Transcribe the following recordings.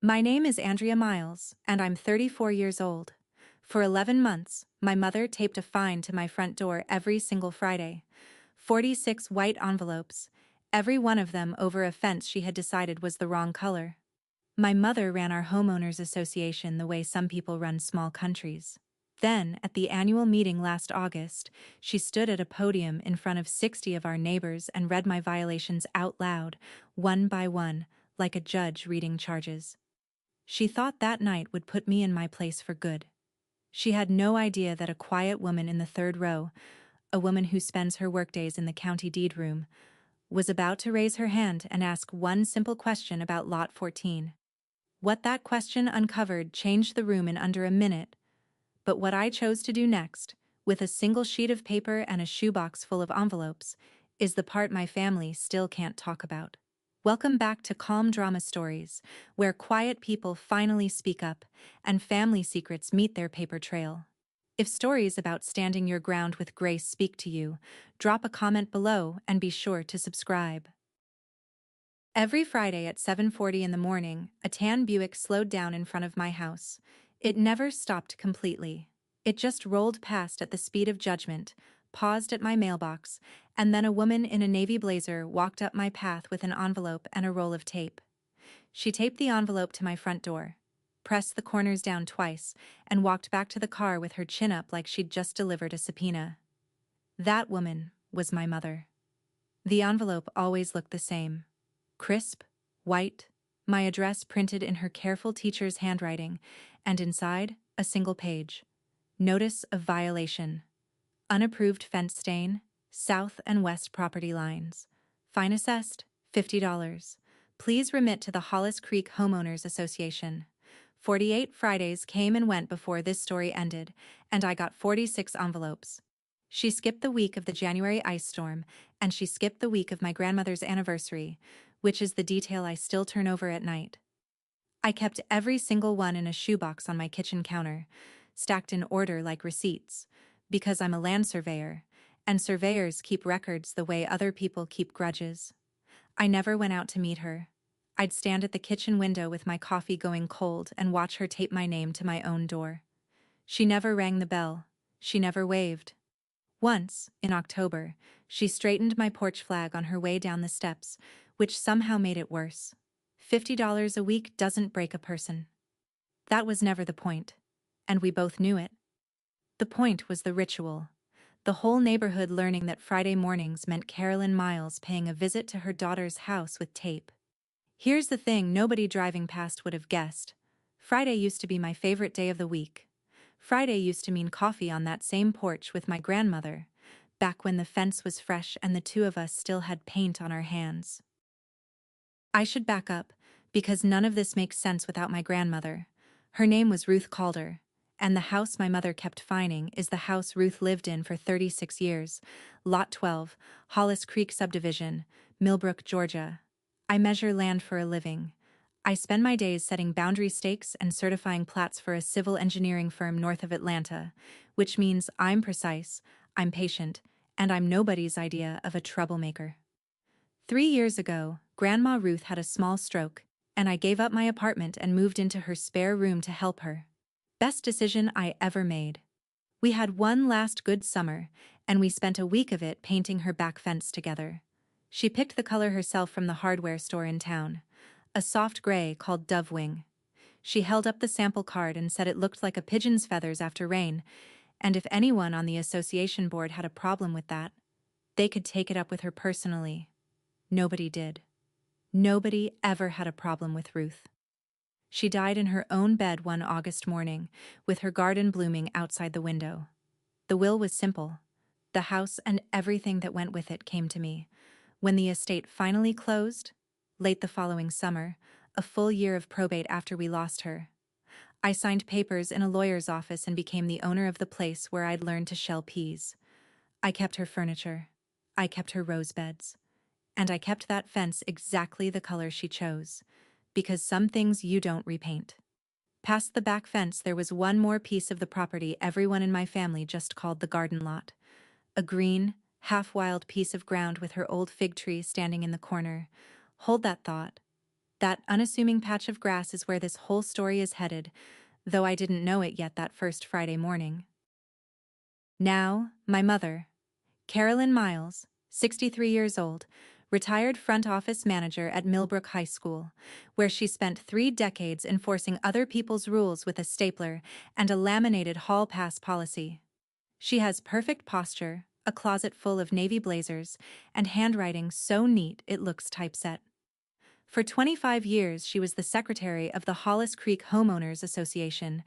My name is Andrea Miles, and I'm 34 years old. For 11 months, my mother taped a fine to my front door every single Friday. 46 white envelopes, every one of them over a fence she had decided was the wrong color. My mother ran our homeowners association the way some people run small countries. Then, at the annual meeting last August, she stood at a podium in front of 60 of our neighbors and read my violations out loud, one by one, like a judge reading charges. She thought that night would put me in my place for good. She had no idea that a quiet woman in the third row, a woman who spends her workdays in the county deed room, was about to raise her hand and ask one simple question about Lot 14. What that question uncovered changed the room in under a minute, but what I chose to do next, with a single sheet of paper and a shoebox full of envelopes, is the part my family still can't talk about. Welcome back to Calm Drama Stories, where quiet people finally speak up and family secrets meet their paper trail. If stories about standing your ground with grace speak to you, drop a comment below and be sure to subscribe. Every Friday at 7:40 in the morning, a tan Buick slowed down in front of my house. It never stopped completely. It just rolled past at the speed of judgment, paused at my mailbox, and then a woman in a navy blazer walked up my path with an envelope and a roll of tape. She taped the envelope to my front door, pressed the corners down twice, and walked back to the car with her chin up like she'd just delivered a subpoena. That woman was my mother. The envelope always looked the same. Crisp, white, my address printed in her careful teacher's handwriting, and inside, a single page. Notice of violation. Unapproved fence stain, south and west property lines. Fine assessed, $50. Please remit to the Hollis Creek Homeowners Association. 48 Fridays came and went before this story ended, and I got 46 envelopes. She skipped the week of the January ice storm, and she skipped the week of my grandmother's anniversary, which is the detail I still turn over at night. I kept every single one in a shoebox on my kitchen counter, stacked in order like receipts, because I'm a land surveyor, and surveyors keep records the way other people keep grudges. I never went out to meet her. I'd stand at the kitchen window with my coffee going cold and watch her tape my name to my own door. She never rang the bell. She never waved. Once, in October, she straightened my porch flag on her way down the steps, which somehow made it worse. $50 a week doesn't break a person. That was never the point, and we both knew it. The point was the ritual. The whole neighborhood learning that Friday mornings meant Carolyn Miles paying a visit to her daughter's house with tape. Here's the thing nobody driving past would have guessed. Friday used to be my favorite day of the week. Friday used to mean coffee on that same porch with my grandmother, back when the fence was fresh and the two of us still had paint on our hands. I should back up, because none of this makes sense without my grandmother. Her name was Ruth Calder, and the house my mother kept finding is the house Ruth lived in for 36 years, Lot 12, Hollis Creek Subdivision, Millbrook, Georgia. I measure land for a living. I spend my days setting boundary stakes and certifying plats for a civil engineering firm north of Atlanta, which means I'm precise, I'm patient, and I'm nobody's idea of a troublemaker. 3 years ago, Grandma Ruth had a small stroke, and I gave up my apartment and moved into her spare room to help her. Best decision I ever made. We had one last good summer, and we spent a week of it painting her back fence together. She picked the color herself from the hardware store in town, a soft gray called Dove Wing. She held up the sample card and said it looked like a pigeon's feathers after rain, and if anyone on the association board had a problem with that, they could take it up with her personally. Nobody did. Nobody ever had a problem with Ruth. She died in her own bed one August morning, with her garden blooming outside the window. The will was simple. The house and everything that went with it came to me. When the estate finally closed, late the following summer, a full year of probate after we lost her, I signed papers in a lawyer's office and became the owner of the place where I'd learned to shell peas. I kept her furniture. I kept her rose beds. And I kept that fence exactly the color she chose, because some things you don't repaint. Past the back fence there was one more piece of the property everyone in my family just called the garden lot. A green, half-wild piece of ground with her old fig tree standing in the corner. Hold that thought. That unassuming patch of grass is where this whole story is headed, though I didn't know it yet that first Friday morning. Now, my mother, Carolyn Miles, 63 years old, retired front office manager at Millbrook High School, where she spent 3 decades enforcing other people's rules with a stapler and a laminated hall pass policy. She has perfect posture, a closet full of navy blazers, and handwriting so neat it looks typeset. For 25 years, she was the secretary of the Hollis Creek Homeowners Association,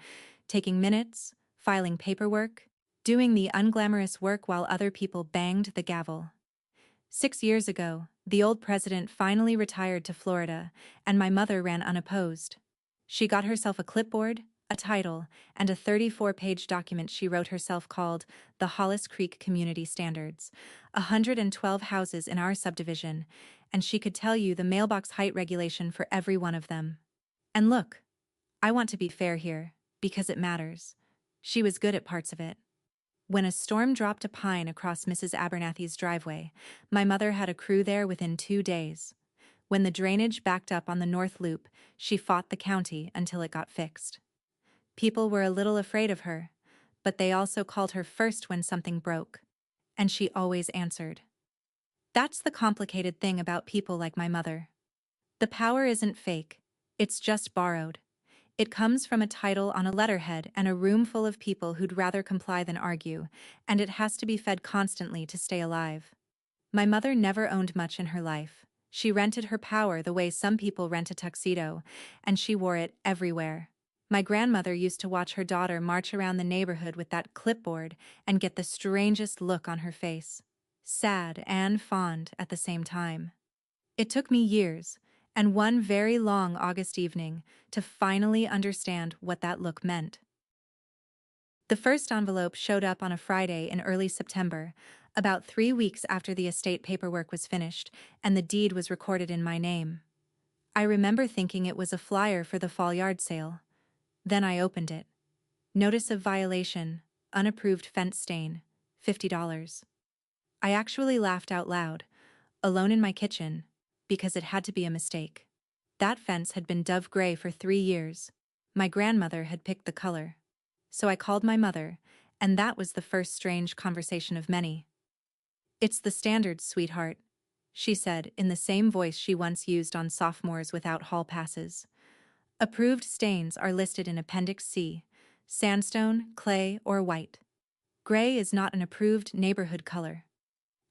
taking minutes, filing paperwork, doing the unglamorous work while other people banged the gavel. 6 years ago, the old president finally retired to Florida, and my mother ran unopposed. She got herself a clipboard, a title, and a 34-page document she wrote herself called the Hollis Creek Community Standards, 112 houses in our subdivision, and she could tell you the mailbox height regulation for every one of them. And look, I want to be fair here, because it matters. She was good at parts of it. When a storm dropped a pine across Mrs. Abernathy's driveway, my mother had a crew there within 2 days. When the drainage backed up on the North Loop, she fought the county until it got fixed. People were a little afraid of her, but they also called her first when something broke. And she always answered. That's the complicated thing about people like my mother. The power isn't fake, it's just borrowed. It comes from a title on a letterhead and a room full of people who'd rather comply than argue, and it has to be fed constantly to stay alive. My mother never owned much in her life. She rented her power the way some people rent a tuxedo, and she wore it everywhere. My grandmother used to watch her daughter march around the neighborhood with that clipboard and get the strangest look on her face. Sad and fond at the same time. It took me years, and one very long August evening, to finally understand what that look meant. The first envelope showed up on a Friday in early September, about 3 weeks after the estate paperwork was finished and the deed was recorded in my name. I remember thinking it was a flyer for the fall yard sale. Then I opened it. Notice of violation, unapproved fence stain, $50. I actually laughed out loud, alone in my kitchen, because it had to be a mistake. That fence had been dove gray for 3 years. My grandmother had picked the color. So I called my mother, and that was the first strange conversation of many. "It's the standards, sweetheart," she said in the same voice she once used on sophomores without hall passes. "Approved stains are listed in Appendix C, sandstone, clay, or white. Gray is not an approved neighborhood color."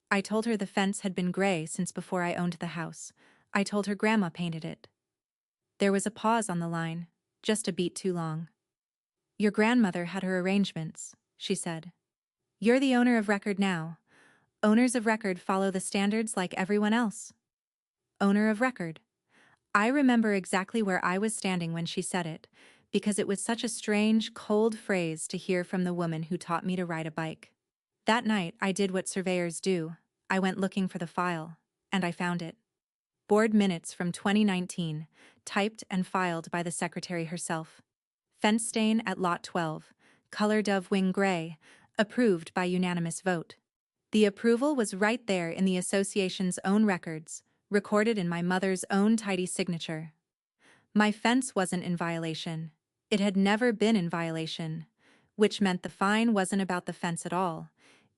I told her the fence had been gray since before I owned the house. I told her Grandma painted it. There was a pause on the line, just a beat too long. "Your grandmother had her arrangements," she said. "You're the owner of record now. Owners of record follow the standards like everyone else." Owner of record. I remember exactly where I was standing when she said it, because it was such a strange, cold phrase to hear from the woman who taught me to ride a bike. That night, I did what surveyors do. I went looking for the file, and I found it. Board minutes from 2019, typed and filed by the secretary herself. Fence stain at Lot 12, color dove wing gray, approved by unanimous vote. The approval was right there in the association's own records, recorded in my mother's own tidy signature. My fence wasn't in violation. It had never been in violation, which meant the fine wasn't about the fence at all.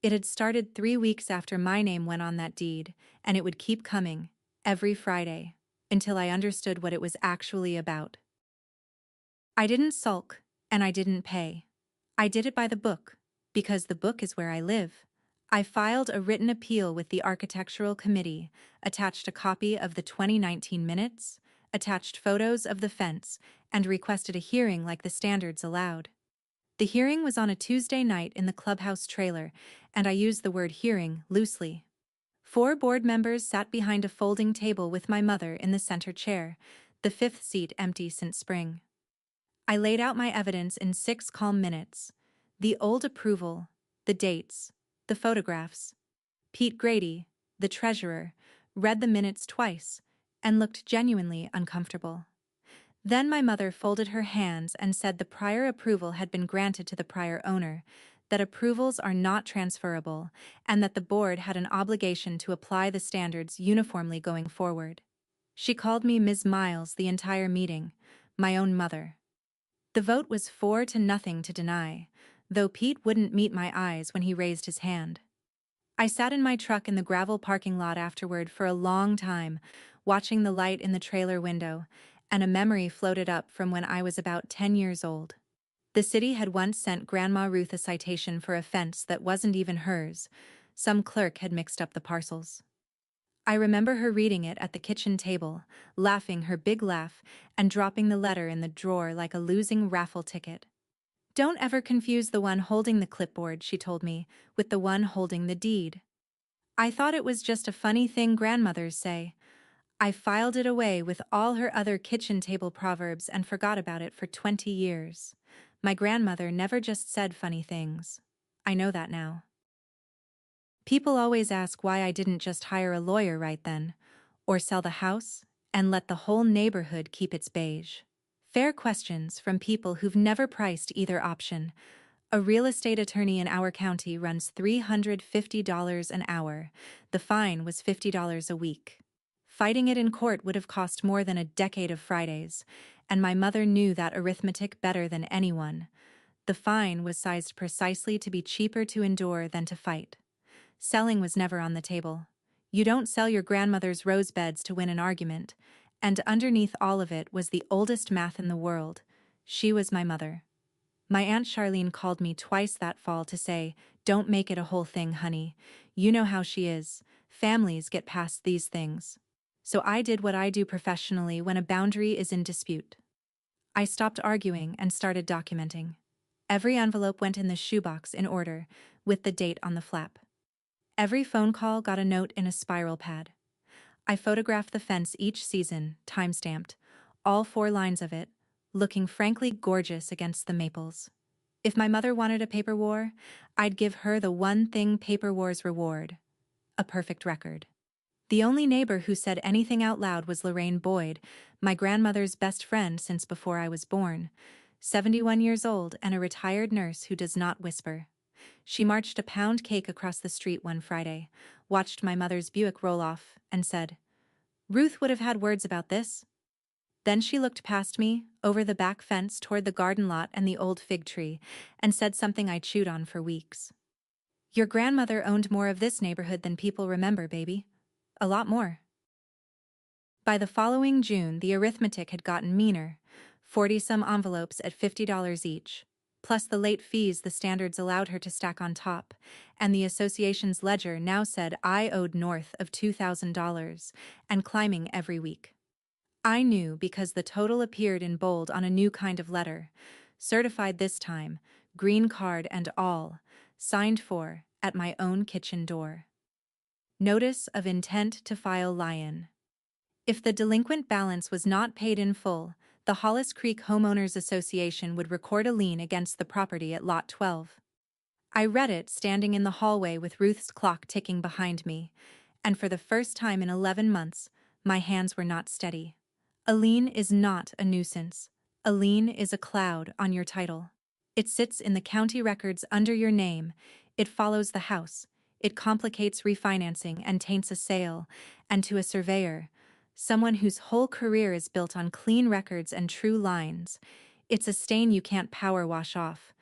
It had started 3 weeks after my name went on that deed, and it would keep coming, every Friday, until I understood what it was actually about. I didn't sulk, and I didn't pay. I did it by the book, because the book is where I live. I filed a written appeal with the Architectural Committee, attached a copy of the 2019 minutes, attached photos of the fence, and requested a hearing like the standards allowed. The hearing was on a Tuesday night in the clubhouse trailer, and I used the word hearing loosely. 4 board members sat behind a folding table with my mother in the center chair, the 5th seat empty since spring. I laid out my evidence in 6 calm minutes. The old approval, the dates, the photographs. Pete Grady, the treasurer, read the minutes twice and looked genuinely uncomfortable. Then my mother folded her hands and said the prior approval had been granted to the prior owner, that approvals are not transferable, and that the board had an obligation to apply the standards uniformly going forward. She called me Ms. Miles the entire meeting, my own mother. The vote was 4-0 to deny, though Pete wouldn't meet my eyes when he raised his hand. I sat in my truck in the gravel parking lot afterward for a long time, watching the light in the trailer window, and a memory floated up from when I was about 10 years old. The city had once sent Grandma Ruth a citation for a fence that wasn't even hers. Some clerk had mixed up the parcels. I remember her reading it at the kitchen table, laughing her big laugh, and dropping the letter in the drawer like a losing raffle ticket. "Don't ever confuse the one holding the clipboard," she told me, "with the one holding the deed." I thought it was just a funny thing grandmothers say. I filed it away with all her other kitchen table proverbs and forgot about it for 20 years. My grandmother never just said funny things. I know that now. People always ask why I didn't just hire a lawyer right then, or sell the house and let the whole neighborhood keep its beige. Fair questions from people who've never priced either option. A real estate attorney in our county runs $350 an hour. The fine was $50 a week. Fighting it in court would have cost more than a decade of Fridays, and my mother knew that arithmetic better than anyone. The fine was sized precisely to be cheaper to endure than to fight. Selling was never on the table. You don't sell your grandmother's rose beds to win an argument, and underneath all of it was the oldest math in the world. She was my mother. My Aunt Charlene called me twice that fall to say, "Don't make it a whole thing, honey. You know how she is. Families get past these things." So I did what I do professionally when a boundary is in dispute. I stopped arguing and started documenting. Every envelope went in the shoebox in order, with the date on the flap. Every phone call got a note in a spiral pad. I photographed the fence each season, time-stamped, all 4 lines of it, looking frankly gorgeous against the maples. If my mother wanted a paper war, I'd give her the one thing paper wars reward: a perfect record. The only neighbor who said anything out loud was Lorraine Boyd, my grandmother's best friend since before I was born, 71 years old and a retired nurse who does not whisper. She marched a pound cake across the street one Friday, watched my mother's Buick roll off, and said, "Ruth would have had words about this." Then she looked past me, over the back fence toward the garden lot and the old fig tree, and said something I chewed on for weeks. "Your grandmother owned more of this neighborhood than people remember, baby. A lot more." By the following June, the arithmetic had gotten meaner, 40-some envelopes at $50 each, plus the late fees the standards allowed her to stack on top, and the association's ledger now said I owed north of $2,000, and climbing every week. I knew because the total appeared in bold on a new kind of letter, certified this time, green card and all, signed for, at my own kitchen door. Notice of intent to file lion. If the delinquent balance was not paid in full, the Hollis Creek Homeowners Association would record a lien against the property at Lot 12. I read it standing in the hallway with Ruth's clock ticking behind me, and for the first time in 11 months, my hands were not steady. A lien is not a nuisance. A lien is a cloud on your title. It sits in the county records under your name. It follows the house. It complicates refinancing and taints a sale, and to a surveyor, someone whose whole career is built on clean records and true lines, it's a stain you can't power wash off.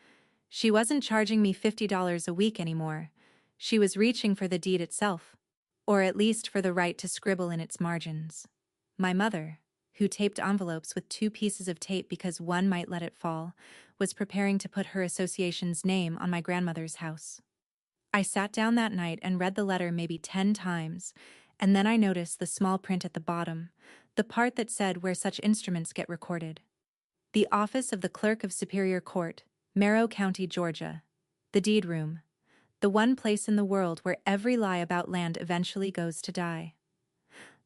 She wasn't charging me $50 a week anymore. She was reaching for the deed itself, or at least for the right to scribble in its margins. My mother, who taped envelopes with 2 pieces of tape because one might let it fall, was preparing to put her association's name on my grandmother's house. I sat down that night and read the letter maybe 10 times, and then I noticed the small print at the bottom, the part that said where such instruments get recorded. The Office of the Clerk of Superior Court, Merrow County, Georgia. The deed room. The one place in the world where every lie about land eventually goes to die.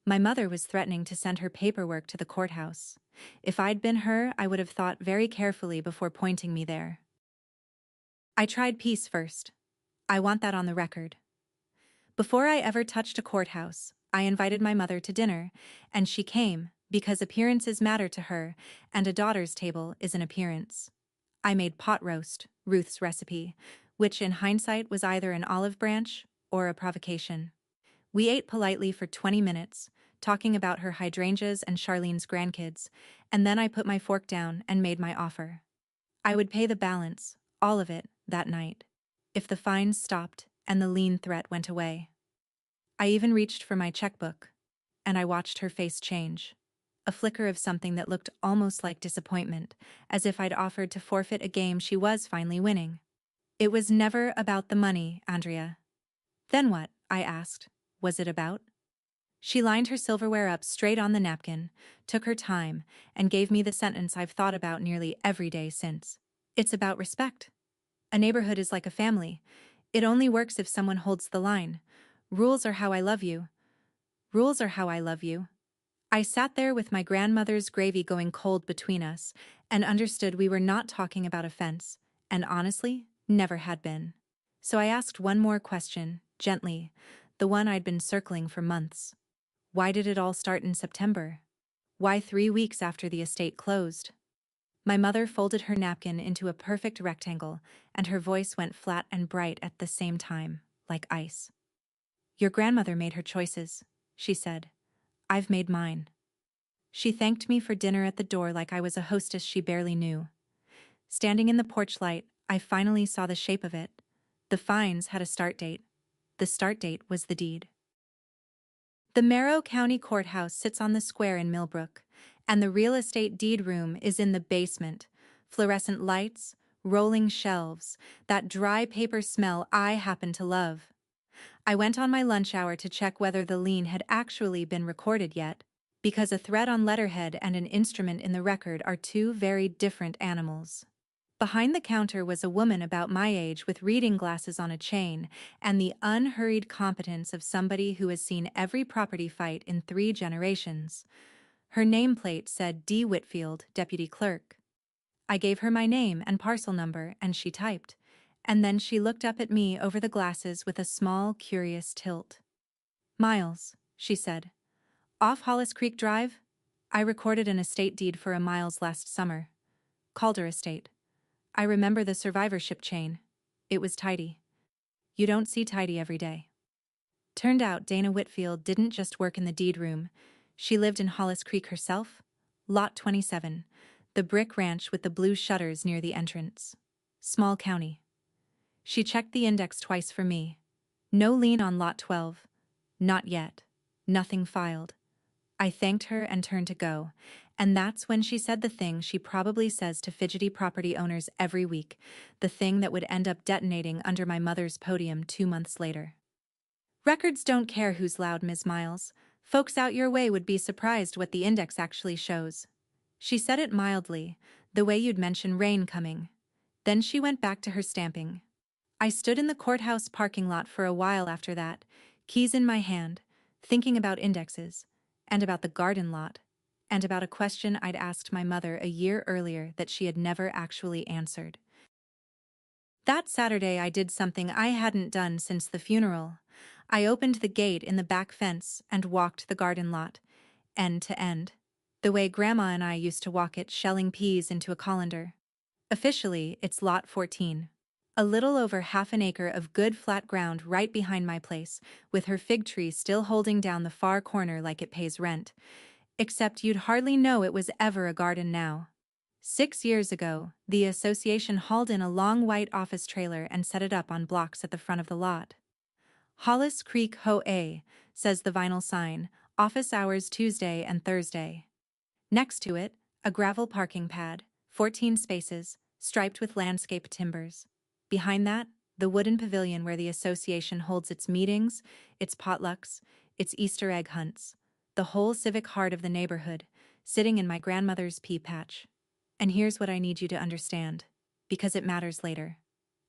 My mother was threatening to send her paperwork to the courthouse. If I'd been her, I would have thought very carefully before pointing me there. I tried peace first. I want that on the record. Before I ever touched a courthouse, I invited my mother to dinner, and she came, because appearances matter to her, and a daughter's table is an appearance. I made pot roast, Ruth's recipe, which in hindsight was either an olive branch or a provocation. We ate politely for 20 minutes, talking about her hydrangeas and Charlene's grandkids, and then I put my fork down and made my offer. I would pay the balance, all of it, that night, if the fines stopped and the lien threat went away. I even reached for my checkbook, and I watched her face change. A flicker of something that looked almost like disappointment, as if I'd offered to forfeit a game she was finally winning. It was never about the money, Andrea. Then what? I asked. Was it about? She lined her silverware up straight on the napkin, took her time, and gave me the sentence I've thought about nearly every day since. It's about respect. A neighborhood is like a family. It only works if someone holds the line. Rules are how I love you. Rules are how I love you. I sat there with my grandmother's gravy going cold between us and understood we were not talking about a fence, and honestly, never had been. So I asked one more question, gently, the one I'd been circling for months. Why did it all start in September? Why 3 weeks after the estate closed? My mother folded her napkin into a perfect rectangle, and her voice went flat and bright at the same time, like ice. Your grandmother made her choices, she said. I've made mine. She thanked me for dinner at the door like I was a hostess she barely knew. Standing in the porch light, I finally saw the shape of it. The fines had a start date. The start date was the deed. The Merrow County Courthouse sits on the square in Millbrook, and the real estate deed room is in the basement. Fluorescent lights, rolling shelves, that dry paper smell I happen to love. I went on my lunch hour to check whether the lien had actually been recorded yet, because a thread on letterhead and an instrument in the record are two very different animals. Behind the counter was a woman about my age with reading glasses on a chain and the unhurried competence of somebody who has seen every property fight in 3 generations. Her nameplate said D. Whitfield, Deputy Clerk. I gave her my name and parcel number, and she typed. And then she looked up at me over the glasses with a small, curious tilt. Miles, she said. Off Hollis Creek Drive? I recorded an estate deed for a Miles last summer. Calder Estate. I remember the survivorship chain. It was tidy. You don't see tidy every day. Turned out Dana Whitfield didn't just work in the deed room. She lived in Hollis Creek herself. Lot 27, the brick ranch with the blue shutters near the entrance. Small county. She checked the index twice for me. No lien on Lot 12. Not yet. Nothing filed. I thanked her and turned to go, and that's when she said the thing she probably says to fidgety property owners every week, the thing that would end up detonating under my mother's podium 2 months later. Records don't care who's loud, Ms. Miles. Folks out your way would be surprised what the index actually shows. She said it mildly, the way you'd mention rain coming. Then she went back to her stamping. I stood in the courthouse parking lot for a while after that, keys in my hand, thinking about indexes, and about the garden lot, and about a question I'd asked my mother a year earlier that she had never actually answered. That Saturday I did something I hadn't done since the funeral. I opened the gate in the back fence and walked the garden lot, end to end, the way Grandma and I used to walk it, shelling peas into a colander. Officially, it's Lot 14. A little over half an acre of good flat ground right behind my place, with her fig tree still holding down the far corner like it pays rent. Except you'd hardly know it was ever a garden now. 6 years ago, the association hauled in a long white office trailer and set it up on blocks at the front of the lot. Hollis Creek HOA, says the vinyl sign, office hours Tuesday and Thursday. Next to it, a gravel parking pad, 14 spaces, striped with landscape timbers. Behind that, the wooden pavilion where the association holds its meetings, its potlucks, its Easter egg hunts, the whole civic heart of the neighborhood, sitting in my grandmother's pea patch. And here's what I need you to understand, because it matters later.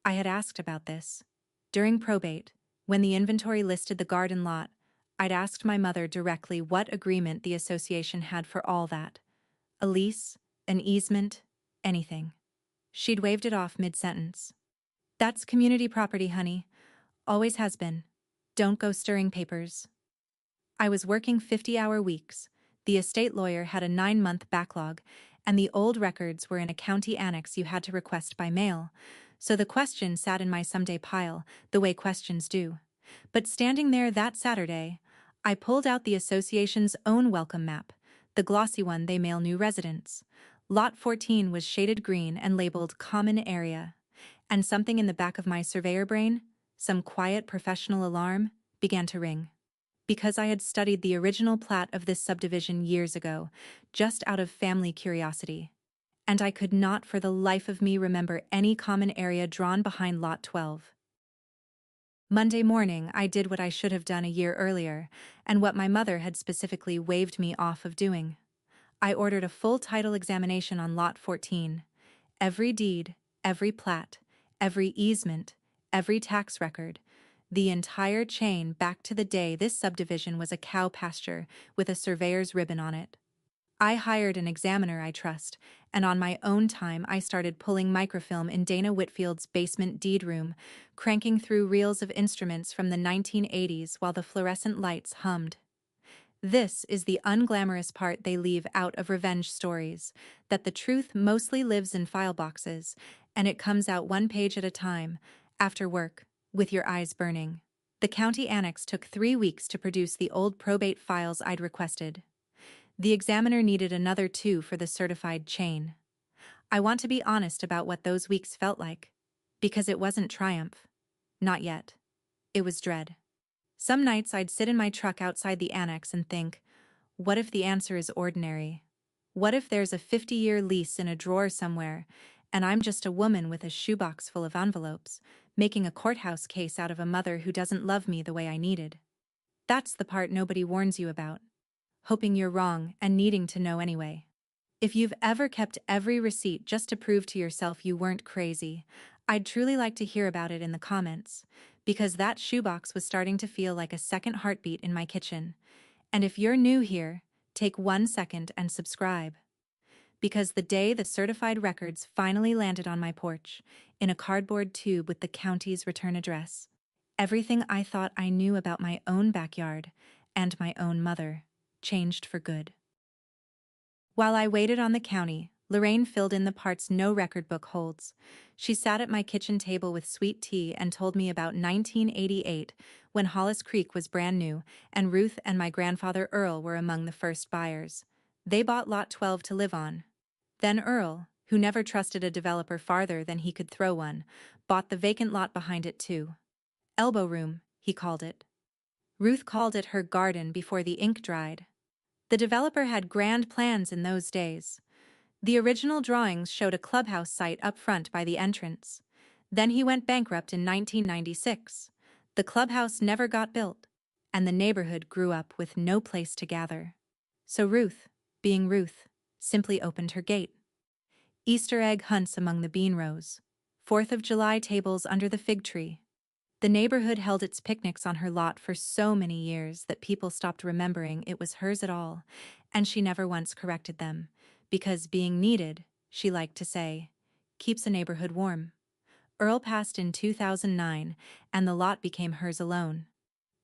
I had asked about this. During probate, when the inventory listed the garden lot, I'd asked my mother directly what agreement the association had for all that. A lease, an easement, anything. She'd waved it off mid-sentence. That's community property, honey. Always has been. Don't go stirring papers. I was working 50-hour weeks. The estate lawyer had a 9-month backlog, and the old records were in a county annex you had to request by mail, so the question sat in my someday pile, the way questions do. But standing there that Saturday, I pulled out the association's own welcome map, the glossy one they mail new residents. Lot 14 was shaded green and labeled Common Area. And something in the back of my surveyor brain, some quiet professional alarm, began to ring. Because I had studied the original plat of this subdivision years ago, just out of family curiosity. And I could not for the life of me remember any common area drawn behind Lot 12. Monday morning, I did what I should have done a year earlier, and what my mother had specifically waved me off of doing. I ordered a full title examination on Lot 14. Every deed, every plat, every easement, every tax record, the entire chain back to the day this subdivision was a cow pasture with a surveyor's ribbon on it. I hired an examiner I trust, and on my own time I started pulling microfilm in Dana Whitfield's basement deed room, cranking through reels of instruments from the 1980s while the fluorescent lights hummed. This is the unglamorous part they leave out of revenge stories, that the truth mostly lives in file boxes, and it comes out one page at a time, after work, with your eyes burning. The county annex took 3 weeks to produce the old probate files I'd requested. The examiner needed another 2 for the certified chain. I want to be honest about what those weeks felt like. Because it wasn't triumph. Not yet. It was dread. Some nights I'd sit in my truck outside the annex and think, what if the answer is ordinary? What if there's a 50-year lease in a drawer somewhere, and I'm just a woman with a shoebox full of envelopes, making a courthouse case out of a mother who doesn't love me the way I needed? That's the part nobody warns you about. Hoping you're wrong and needing to know anyway. If you've ever kept every receipt just to prove to yourself you weren't crazy, I'd truly like to hear about it in the comments, because that shoebox was starting to feel like a second heartbeat in my kitchen. And if you're new here, take 1 second and subscribe. Because the day the certified records finally landed on my porch, in a cardboard tube with the county's return address, everything I thought I knew about my own backyard and my own mother changed for good. While I waited on the county, Lorraine filled in the parts no record book holds. She sat at my kitchen table with sweet tea and told me about 1988, when Hollis Creek was brand new, and Ruth and my grandfather Earl were among the first buyers. They bought Lot 12 to live on. Then Earl, who never trusted a developer farther than he could throw one, bought the vacant lot behind it too. Elbow room, he called it. Ruth called it her garden before the ink dried. The developer had grand plans in those days. The original drawings showed a clubhouse site up front by the entrance. Then he went bankrupt in 1996. The clubhouse never got built, and the neighborhood grew up with no place to gather. So Ruth, being Ruth, simply opened her gate. Easter egg hunts among the bean rows. 4th of July tables under the fig tree. The neighborhood held its picnics on her lot for so many years that people stopped remembering it was hers at all, and she never once corrected them, because being needed, she liked to say, keeps a neighborhood warm. Earl passed in 2009, and the lot became hers alone.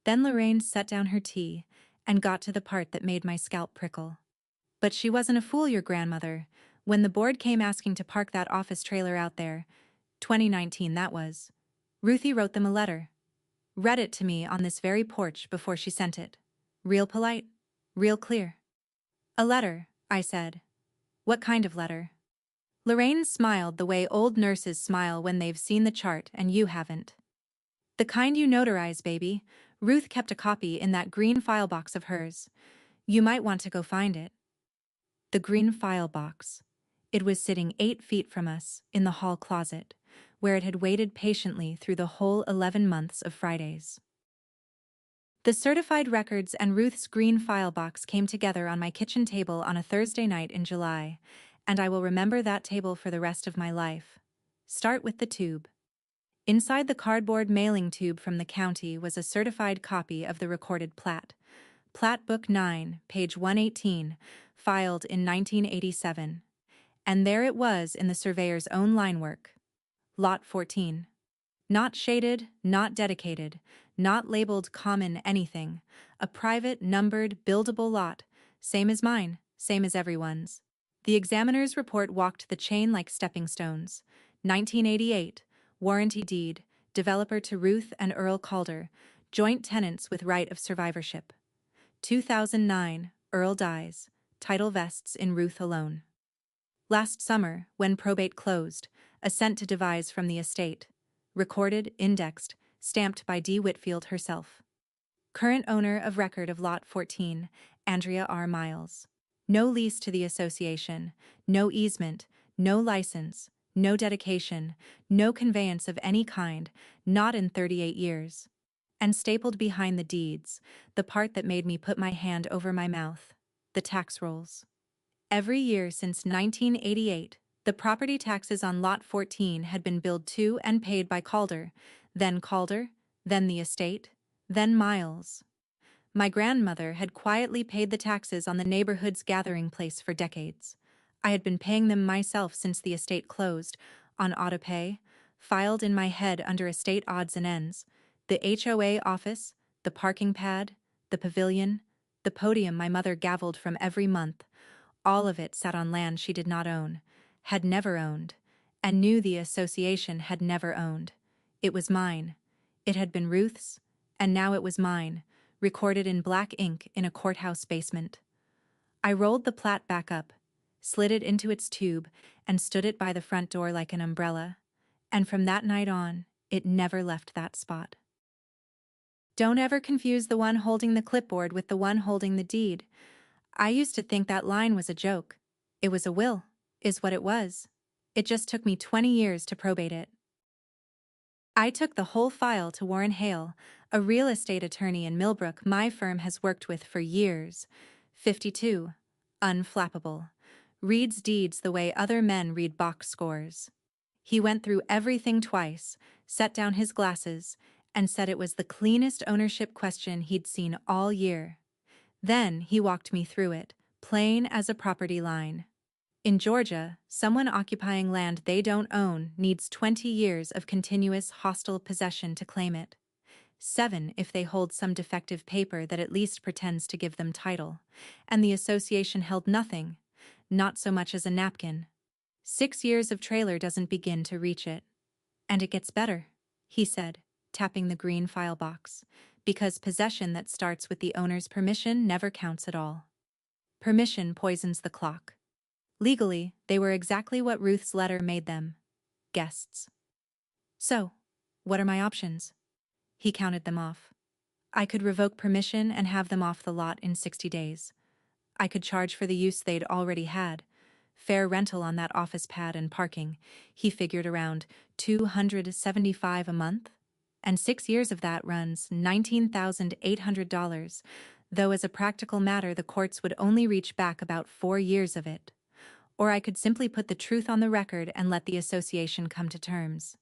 Then Lorraine set down her tea and got to the part that made my scalp prickle. But she wasn't a fool, your grandmother. When the board came asking to park that office trailer out there, 2019 that was, Ruthie wrote them a letter. Read it to me on this very porch before she sent it. Real polite. Real clear. A letter, I said. What kind of letter? Lorraine smiled the way old nurses smile when they've seen the chart and you haven't. The kind you notarize, baby. Ruth kept a copy in that green file box of hers. You might want to go find it. The green file box. It was sitting 8 feet from us, in the hall closet, where it had waited patiently through the whole 11 months of Fridays. The certified records and Ruth's green file box came together on my kitchen table on a Thursday night in July, and I will remember that table for the rest of my life. Start with the tube. Inside the cardboard mailing tube from the county was a certified copy of the recorded plat. Plat Book 9, page 118, filed in 1987. And there it was in the surveyor's own line work. Lot 14. Not shaded, not dedicated, not labeled common anything. A private, numbered, buildable lot. Same as mine, same as everyone's. The examiner's report walked the chain like stepping stones. 1988, warranty deed, developer to Ruth and Earl Calder, joint tenants with right of survivorship. 2009, Earl dies. Title vests in Ruth alone. Last summer, when probate closed, assent to devise from the estate. Recorded, indexed, stamped by D. Whitfield herself. Current owner of record of Lot 14, Andrea R. Miles. No lease to the association, no easement, no license, no dedication, no conveyance of any kind, not in 38 years. And stapled behind the deeds, the part that made me put my hand over my mouth, the tax rolls. Every year since 1988, the property taxes on Lot 14 had been billed to and paid by Calder, then the estate, then Miles. My grandmother had quietly paid the taxes on the neighborhood's gathering place for decades. I had been paying them myself since the estate closed, on autopay, filed in my head under estate odds and ends, the HOA office, the parking pad, the pavilion, the podium my mother gavelled from every month. All of it sat on land she did not own, had never owned, and knew the association had never owned. It was mine. It had been Ruth's, and now it was mine, recorded in black ink in a courthouse basement. I rolled the plat back up, slid it into its tube, and stood it by the front door like an umbrella. And from that night on, it never left that spot. Don't ever confuse the one holding the clipboard with the one holding the deed. I used to think that line was a joke. It was a will, is what it was. It just took me 20 years to probate it. I took the whole file to Warren Hale, a real estate attorney in Millbrook my firm has worked with for years. 52. Unflappable. Reads deeds the way other men read box scores. He went through everything twice, set down his glasses, and said it was the cleanest ownership question he'd seen all year. Then he walked me through it, plain as a property line. In Georgia, someone occupying land they don't own needs 20 years of continuous hostile possession to claim it. 7 if they hold some defective paper that at least pretends to give them title, and the association held nothing, not so much as a napkin. 6 years of trailer doesn't begin to reach it. And it gets better, he said, tapping the green file box, because possession that starts with the owner's permission never counts at all. Permission poisons the clock. Legally, they were exactly what Ruth's letter made them. Guests. So, what are my options? He counted them off. I could revoke permission and have them off the lot in 60 days. I could charge for the use they'd already had. Fair rental on that office pad and parking, he figured around $275 a month. And 6 years of that runs $19,800, though as a practical matter the courts would only reach back about 4 years of it. Or I could simply put the truth on the record and let the association come to terms.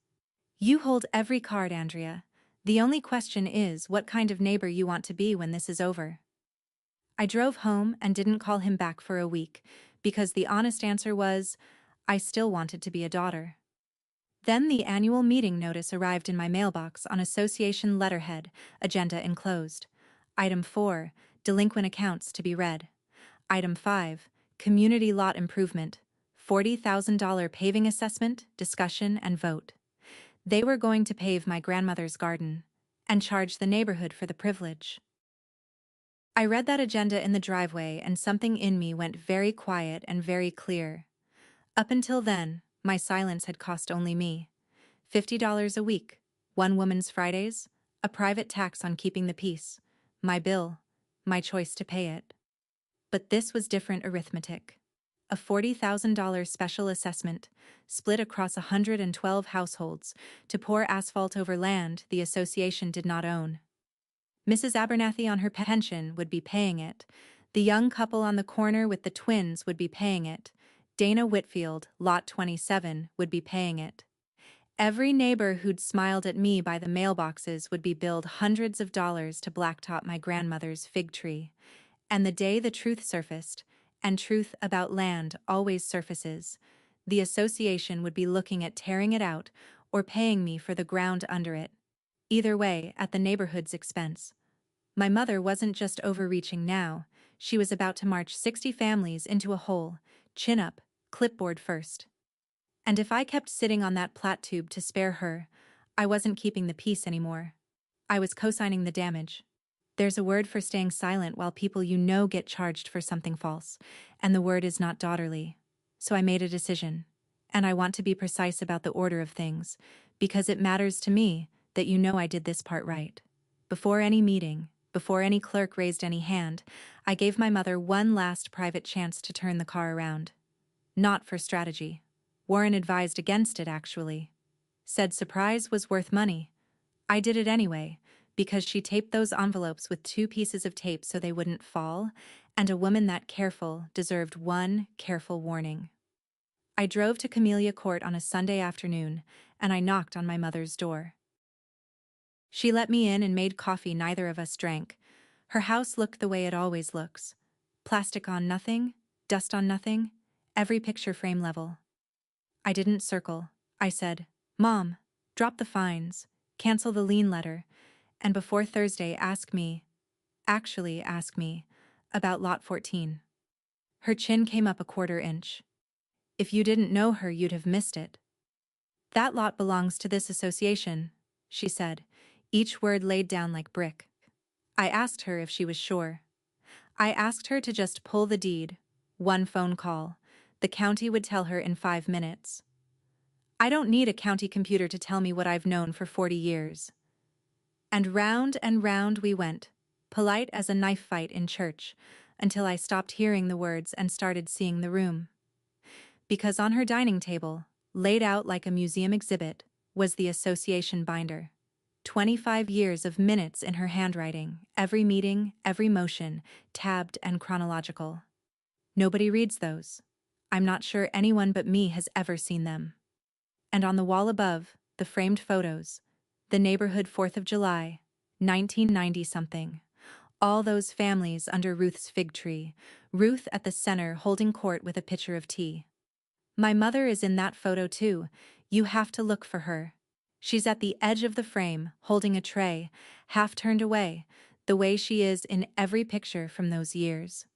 You hold every card, Andrea. The only question is what kind of neighbor you want to be when this is over. I drove home and didn't call him back for a week, because the honest answer was, I still wanted to be a daughter. Then the annual meeting notice arrived in my mailbox on association letterhead, agenda enclosed. Item 4, delinquent accounts to be read. Item 5, community lot improvement, $40,000 paving assessment, discussion and vote. They were going to pave my grandmother's garden and charge the neighborhood for the privilege. I read that agenda in the driveway and something in me went very quiet and very clear. Up until then, my silence had cost only me $50 a week, one woman's Fridays, a private tax on keeping the peace, my bill, my choice to pay it. But this was different arithmetic. A $40,000 special assessment, split across 112 households, to pour asphalt over land the association did not own. Mrs. Abernathy on her pension would be paying it. The young couple on the corner with the twins would be paying it. Dana Whitfield, Lot 27, would be paying it. Every neighbor who'd smiled at me by the mailboxes would be billed hundreds of dollars to blacktop my grandmother's fig tree. And the day the truth surfaced, and truth about land always surfaces, the association would be looking at tearing it out or paying me for the ground under it. Either way, at the neighborhood's expense. My mother wasn't just overreaching now, she was about to march 60 families into a hole, chin up, clipboard first. And if I kept sitting on that plat tube to spare her, I wasn't keeping the peace anymore. I was co-signing the damage. There's a word for staying silent while people you know get charged for something false, and the word is not daughterly. So I made a decision. And I want to be precise about the order of things, because it matters to me that you know I did this part right. Before any meeting, before any clerk raised any hand, I gave my mother one last private chance to turn the car around. Not for strategy. Warren advised against it, actually. Said surprise was worth money. I did it anyway, because she taped those envelopes with 2 pieces of tape so they wouldn't fall, and a woman that careful deserved one careful warning. I drove to Camellia Court on a Sunday afternoon, and I knocked on my mother's door. She let me in and made coffee neither of us drank. Her house looked the way it always looks. Plastic on nothing, dust on nothing, every picture frame level. I didn't circle. I said, "Mom, drop the fines, cancel the lien letter, and before Thursday ask me, about Lot 14. Her chin came up a 1/4 inch. If you didn't know her, you'd have missed it. That lot belongs to this association, she said, each word laid down like brick. I asked her if she was sure. I asked her to just pull the deed. One phone call. The county would tell her in 5 minutes. I don't need a county computer to tell me what I've known for 40 years. And round we went, polite as a knife fight in church, until I stopped hearing the words and started seeing the room. Because on her dining table, laid out like a museum exhibit, was the association binder. 25 years of minutes in her handwriting, every meeting, every motion, tabbed and chronological. Nobody reads those. I'm not sure anyone but me has ever seen them. And on the wall above, the framed photos, the neighborhood 4th of July, 1990-something. All those families under Ruth's fig tree, Ruth at the center holding court with a pitcher of tea. My mother is in that photo too. You have to look for her. She's at the edge of the frame, holding a tray, half turned away, the way she is in every picture from those years.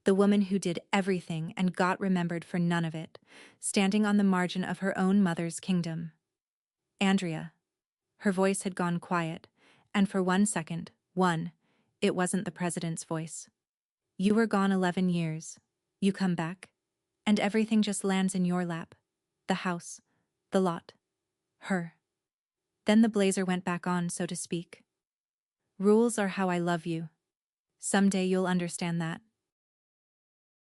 The woman who did everything and got remembered for none of it, standing on the margin of her own mother's kingdom. Andrea. Her voice had gone quiet, and for 1 second, it wasn't the president's voice. You were gone 11 years. You come back, and everything just lands in your lap. The house, the lot, her. Then the blazer went back on, so to speak. Rules are how I love you. Someday you'll understand that.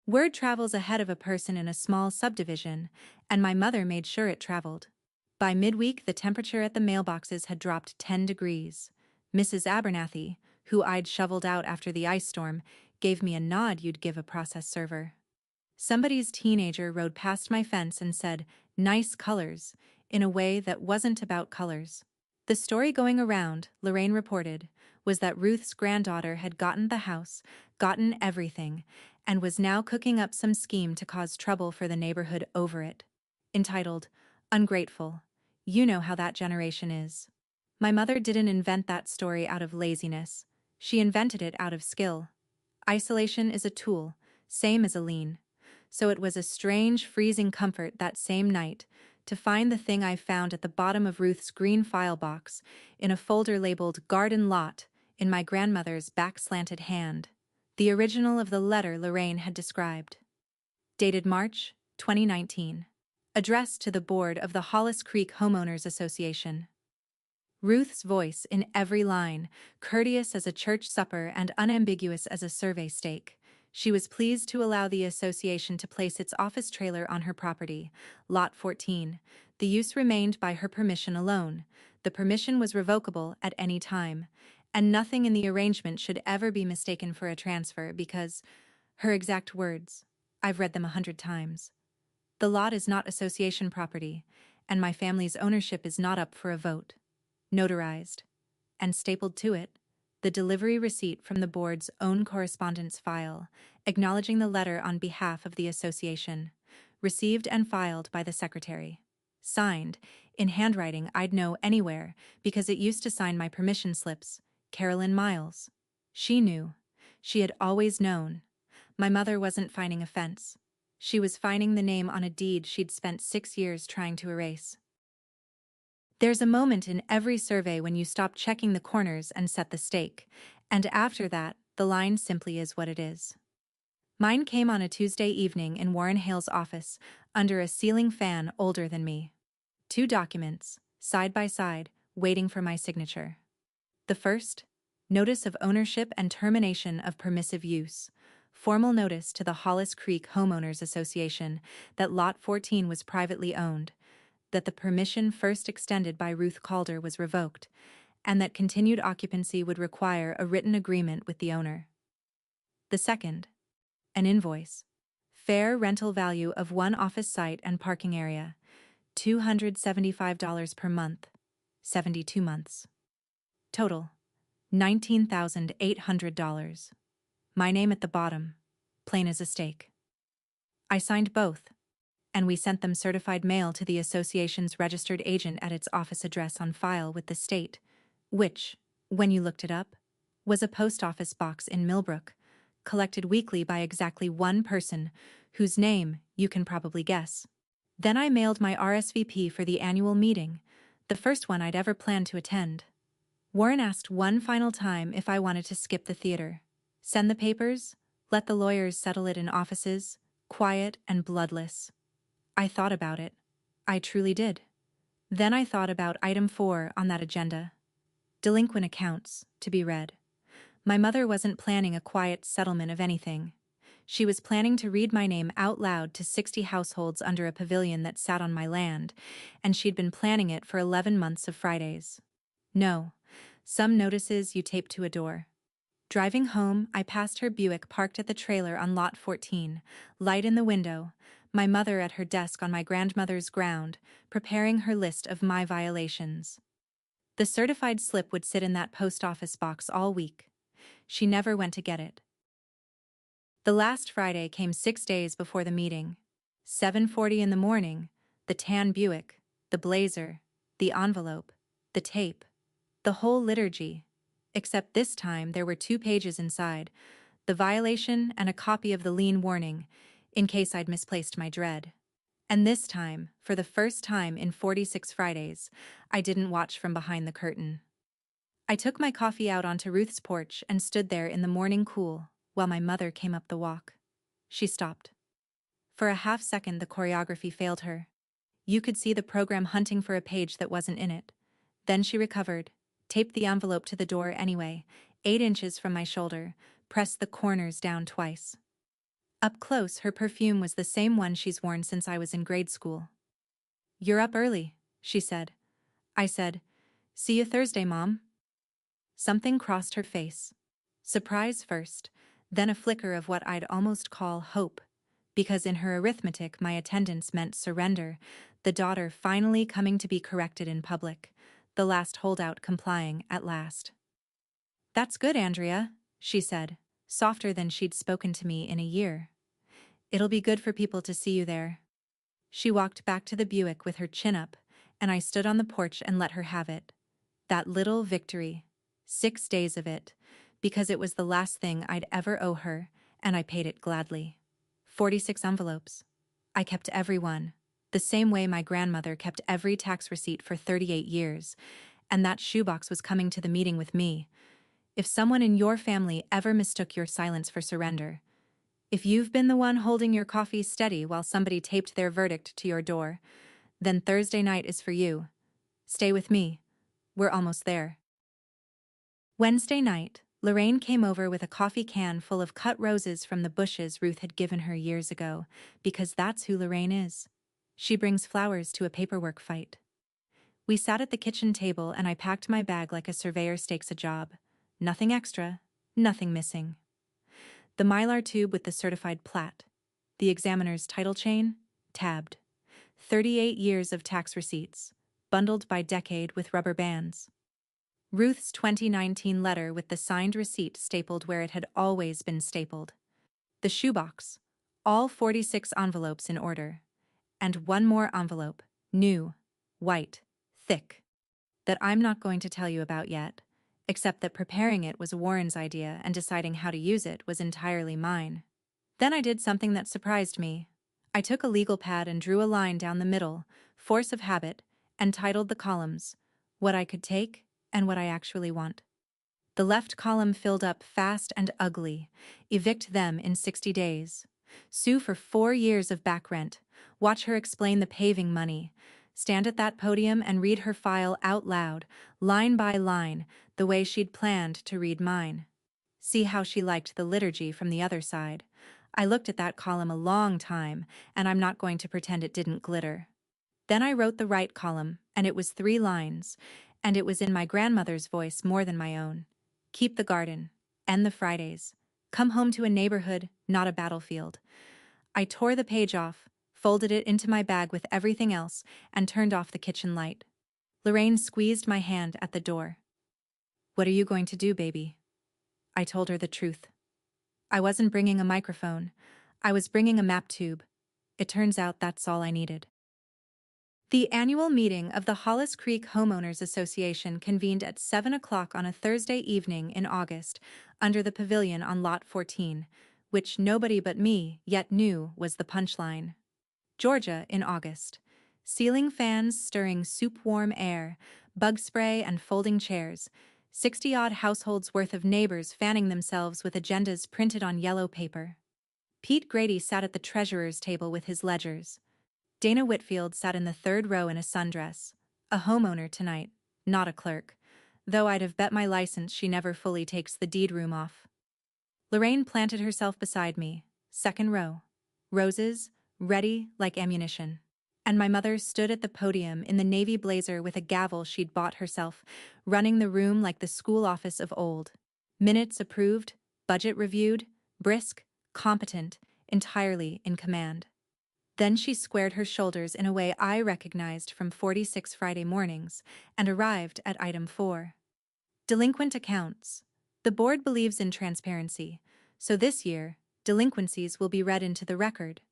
Word travels ahead of a person in a small subdivision, and my mother made sure it traveled. By midweek, the temperature at the mailboxes had dropped 10 degrees. Mrs. Abernathy, who I'd shoveled out after the ice storm, gave me a nod you'd give a process server. Somebody's teenager rode past my fence and said, "Nice colors," in a way that wasn't about colors. The story going around, Lorraine reported, was that Ruth's granddaughter had gotten the house, gotten everything, and was now cooking up some scheme to cause trouble for the neighborhood over it. Entitled, "Ungrateful." You know how that generation is. My mother didn't invent that story out of laziness. She invented it out of skill. Isolation is a tool, same as a lien. So it was a strange, freezing comfort that same night to find the thing I found at the bottom of Ruth's green file box in a folder labeled "Garden Lot" in my grandmother's back-slanted hand. The original of the letter Lorraine had described. Dated March, 2019. Addressed to the board of the Hollis Creek Homeowners Association. Ruth's voice in every line, courteous as a church supper and unambiguous as a survey stake. She was pleased to allow the association to place its office trailer on her property, Lot 14. The use remained by her permission alone. The permission was revocable at any time, and nothing in the arrangement should ever be mistaken for a transfer because, her exact words, I've read them 100 times. The lot is not association property, and my family's ownership is not up for a vote. Notarized. And stapled to it, the delivery receipt from the board's own correspondence file, acknowledging the letter on behalf of the association, received and filed by the secretary. Signed, in handwriting I'd know anywhere because it used to sign my permission slips, Carolyn Miles. She knew. She had always known. My mother wasn't finding offense. She was finding the name on a deed she'd spent 6 years trying to erase. There's a moment in every survey when you stop checking the corners and set the stake, And after that, the line simply is what it is. Mine came on a Tuesday evening in Warren Hale's office, under a ceiling fan older than me. 2 documents, side by side, waiting for my signature. The first, Notice of Ownership and Termination of Permissive Use. Formal notice to the Hollis Creek Homeowners Association that Lot 14 was privately owned, that the permission first extended by Ruth Calder was revoked, and that continued occupancy would require a written agreement with the owner. The second, an invoice. Fair rental value of one office site and parking area, $275 per month, 72 months. Total, $19,800. My name at the bottom, plain as a stake. I signed both, and we sent them certified mail to the association's registered agent at its office address on file with the state, which, when you looked it up, was a post office box in Millbrook, collected weekly by exactly one person, whose name you can probably guess. Then I mailed my RSVP for the annual meeting, the first one I'd ever planned to attend. Warren asked one final time if I wanted to skip the theater, send the papers, let the lawyers settle it in offices, quiet and bloodless. I thought about it. I truly did. Then I thought about item 4 on that agenda. Delinquent accounts, to be read. My mother wasn't planning a quiet settlement of anything. She was planning to read my name out loud to 60 households under a pavilion that sat on my land, and she'd been planning it for 11 months of Fridays. No, some notices you tape to a door. Driving home, I passed her Buick parked at the trailer on Lot 14, light in the window, my mother at her desk on my grandmother's ground, preparing her list of my violations. The certified slip would sit in that post office box all week. She never went to get it. The last Friday came 6 days before the meeting. 7:40 in the morning, the tan Buick, the blazer, the envelope, the tape, the whole liturgy, except this time there were 2 pages inside, the violation and a copy of the lien warning, in case I'd misplaced my dread. And this time, for the first time in 46 Fridays, I didn't watch from behind the curtain. I took my coffee out onto Ruth's porch and stood there in the morning cool, while my mother came up the walk. She stopped. For a half second the choreography failed her. You could see the program hunting for a page that wasn't in it. Then she recovered, taped the envelope to the door anyway, 8 inches from my shoulder, pressed the corners down twice. Up close, her perfume was the same one she's worn since I was in grade school. "You're up early," she said. I said, "See you Thursday, Mom." Something crossed her face. Surprise first, then a flicker of what I'd almost call hope, because in her arithmetic my attendance meant surrender, the daughter finally coming to be corrected in public, the last holdout complying at last. "That's good, Andrea," she said, softer than she'd spoken to me in a year. "It'll be good for people to see you there." She walked back to the Buick with her chin up, and I stood on the porch and let her have it. That little victory. 6 days of it, because it was the last thing I'd ever owe her, and I paid it gladly. 46 envelopes. I kept every one, the same way my grandmother kept every tax receipt for 38 years, and that shoebox was coming to the meeting with me. If someone in your family ever mistook your silence for surrender, if you've been the one holding your coffee steady while somebody taped their verdict to your door, then Thursday night is for you. Stay with me. We're almost there. Wednesday night, Lorraine came over with a coffee can full of cut roses from the bushes Ruth had given her years ago, because that's who Lorraine is. She brings flowers to a paperwork fight. We sat at the kitchen table and I packed my bag like a surveyor stakes a job. Nothing extra, nothing missing. The Mylar tube with the certified plat. The examiner's title chain, tabbed. 38 years of tax receipts, bundled by decade with rubber bands. Ruth's 2019 letter with the signed receipt stapled where it had always been stapled. The shoebox, all 46 envelopes in order. And one more envelope, new, white, thick, that I'm not going to tell you about yet, except that preparing it was Warren's idea and deciding how to use it was entirely mine. Then I did something that surprised me. I took a legal pad and drew a line down the middle, force of habit, and titled the columns, "What I Could Take and What I Actually Want." The left column filled up fast and ugly. Evict them in 60 days. Sue for 4 years of back rent. Watch her explain the paving money. Stand at that podium and read her file out loud, line by line, the way she'd planned to read mine. See how she liked the liturgy from the other side. I looked at that column a long time, and I'm not going to pretend it didn't glitter. Then I wrote the right column, and it was 3 lines, and it was in my grandmother's voice more than my own. Keep the garden. End the Fridays. Come home to a neighborhood, not a battlefield. I tore the page off, folded it into my bag with everything else, and turned off the kitchen light. Lorraine squeezed my hand at the door. "What are you going to do, baby?" I told her the truth. I wasn't bringing a microphone. I was bringing a map tube. It turns out that's all I needed. The annual meeting of the Hollis Creek Homeowners Association convened at 7 o'clock on a Thursday evening in August, under the pavilion on Lot 14, which nobody but me yet knew was the punchline. Georgia in August. Ceiling fans stirring soup-warm air, bug spray and folding chairs, 60-odd households worth of neighbors fanning themselves with agendas printed on yellow paper. Pete Grady sat at the treasurer's table with his ledgers. Dana Whitfield sat in the 3rd row in a sundress, a homeowner tonight, not a clerk, though I'd have bet my license she never fully takes the deed room off. Lorraine planted herself beside me, 2nd row. Roses, ready like ammunition. And my mother stood at the podium in the navy blazer with a gavel she'd bought herself, running the room like the school office of old. Minutes approved, budget reviewed, brisk, competent, entirely in command. Then she squared her shoulders in a way I recognized from 46 Friday mornings and arrived at item 4. Delinquent accounts. The board believes in transparency, so this year, delinquencies will be read into the record.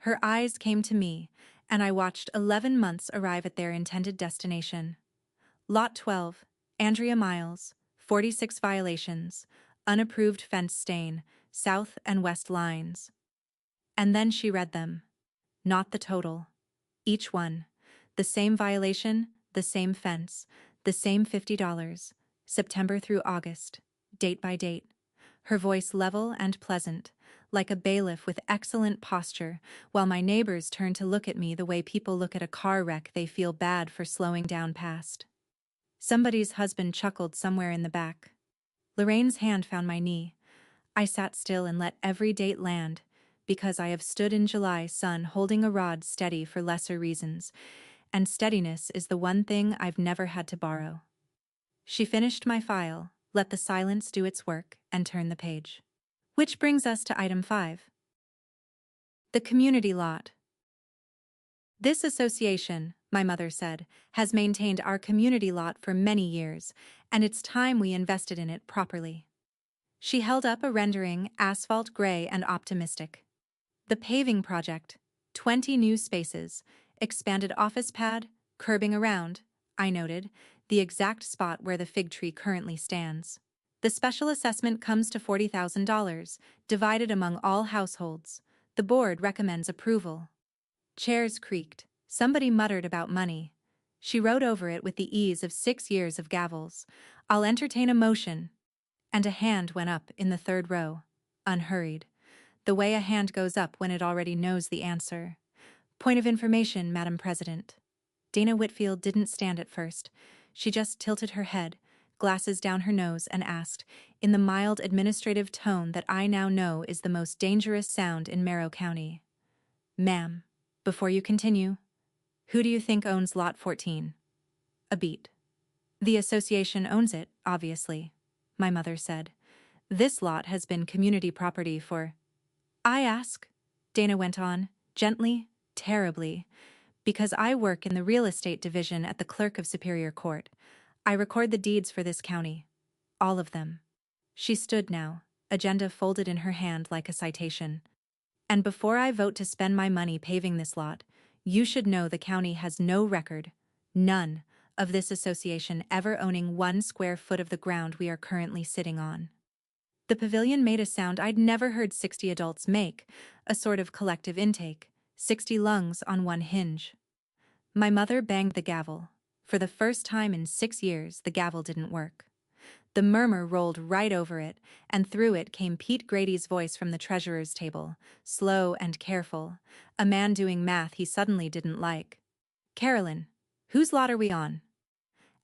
Her eyes came to me, and I watched 11 months arrive at their intended destination. Lot 12, Andrea Miles, 46 violations, unapproved fence stain, south and west lines. And then she read them. Not the total. Each one. The same violation, the same fence, the same $50, September through August, date by date. Her voice level and pleasant, like a bailiff with excellent posture, while my neighbors turned to look at me the way people look at a car wreck they feel bad for slowing down past. Somebody's husband chuckled somewhere in the back. Lorraine's hand found my knee. I sat still and let every date land, because I have stood in July sun holding a rod steady for lesser reasons, and steadiness is the one thing I've never had to borrow. She finished my file, let the silence do its work, and turned the page. Which brings us to item 5. The community lot. This association, my mother said, has maintained our community lot for many years, and it's time we invested in it properly. She held up a rendering, asphalt gray and optimistic. The paving project, 20 new spaces, expanded office pad, curbing around, I noted, the exact spot where the fig tree currently stands. The special assessment comes to $40,000, divided among all households. The board recommends approval. Chairs creaked. Somebody muttered about money. She wrote over it with the ease of 6 years of gavels. I'll entertain a motion. And a hand went up in the 3rd row, unhurried. The way a hand goes up when it already knows the answer. Point of information, Madam President. Dana Whitfield didn't stand at first. She just tilted her head, glasses down her nose, and asked, in the mild administrative tone that I now know is the most dangerous sound in Merrow County. Ma'am, before you continue, who do you think owns Lot 14? A beat. The association owns it, obviously, my mother said. This lot has been community property for... I ask, Dana went on, gently, terribly, because I work in the real estate division at the Clerk of Superior Court. I record the deeds for this county. All of them. She stood now, agenda folded in her hand like a citation. And before I vote to spend my money paving this lot, you should know the county has no record, none, of this association ever owning 1 square foot of the ground we are currently sitting on. The pavilion made a sound I'd never heard 60 adults make, a sort of collective intake, 60 lungs on one hinge. My mother banged the gavel. For the first time in 6 years, the gavel didn't work. The murmur rolled right over it, and through it came Pete Grady's voice from the treasurer's table, slow and careful, a man doing math he suddenly didn't like. "Carolyn, whose lot are we on?"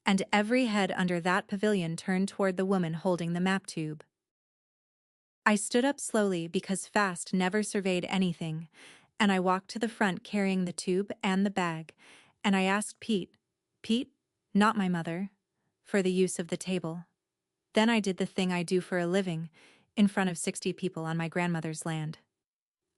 And every head under that pavilion turned toward the woman holding the map tube. I stood up slowly because fast never surveyed anything, and I walked to the front carrying the tube and the bag, and I asked Pete, not my mother, for the use of the table. Then I did the thing I do for a living, in front of 60 people on my grandmother's land.